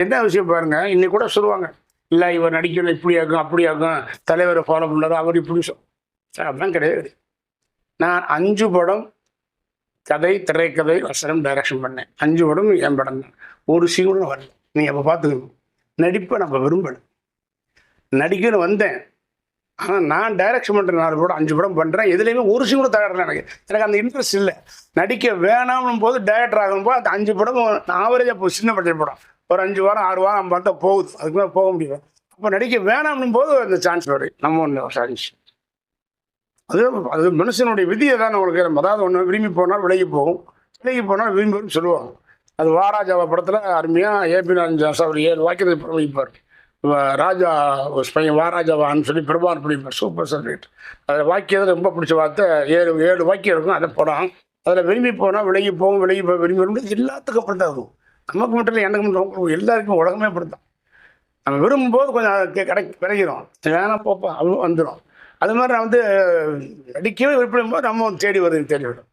என்ன விஷயம் பாருங்க, இன்னைக்கு கூட சொல்லுவாங்க, இல்ல இவர் நடிக்கணும் இப்படி ஆகும், அப்படி ஆகும், தலைவரை ஃபாலோ பண்ணாரு, அவர் இப்படி சார் அப்படிலாம் கிடையாது. நான் 5 படம் கதை, திரைக்கதை, வசனம், டைரக்ஷன் பண்ணேன். 5 படம் என் படம் தான். ஒரு சீன் கூட வரல. நீங்க அப்ப பார்த்துக்கணும். நடிப்பை நம்ம விரும்பல. நடிக்கணும்னு வந்தேன். ஆனா நான் டைரக்ஷன் பண்ற 4 படம் 5 படம் பண்றேன். எதுலையுமே ஒரு சீன் கூட தகராறுல எனக்கு. எனக்கு அந்த இன்ட்ரெஸ்ட் இல்ல. நடிக்க வேணாம்னும் போது டைரக்டர் ஆகும்போது அந்த 5 படம் ஆவரேஜா போய் சின்ன பட்ஜெட் படம். ஒரு 5 வாரம் 6 வாரம் பார்த்தா போகுது. அதுக்கு மேலே போக முடியல. அப்போ நடிக்க வேணாம்னும் போது அந்த சான்ஸ் வரும். நம்ம ஒன்று சான்ஸ். அது மனுஷனுடைய விதியை தான் உங்களுக்கு. அதாவது ஒன்று விரும்பி போனால் விலகி போகும், விலகி போனால் விரும்பி வரும் சொல்லுவாங்க. அது வாராஜாவா படத்தில் அருமையாக ஏபி நாராயணதாஸ் அவர் 7 வாக்கியத்தை பிரபலிப்பார். ராஜா பையன் வாராஜாவான்னு சொல்லி பிரபான் பிடிப்பார். Super subject. அதில் வாக்கியத்தில் ரொம்ப பிடிச்ச வார்த்தை 7 வாக்கியம் இருக்கும். அதை படம் அதில் விரும்பி போனால் விலகி போகும், விலகி போய் விரும்பி வரும். எல்லாத்துக்கும் அப்படி தான் இருக்கும். நமக்கு மட்டும் இல்லை, எனக்கு மட்டும் எல்லாருக்கும் உலகமே அப்படித்தான். நம்ம விரும்பும்போது கொஞ்சம் விளைகிறோம், வேணாம் போப்பா அதுவும் வந்துடும். அது மாதிரி நான் நடிக்கவே விருப்பம் போது நம்ம தேடி வருது தேடி விடும்.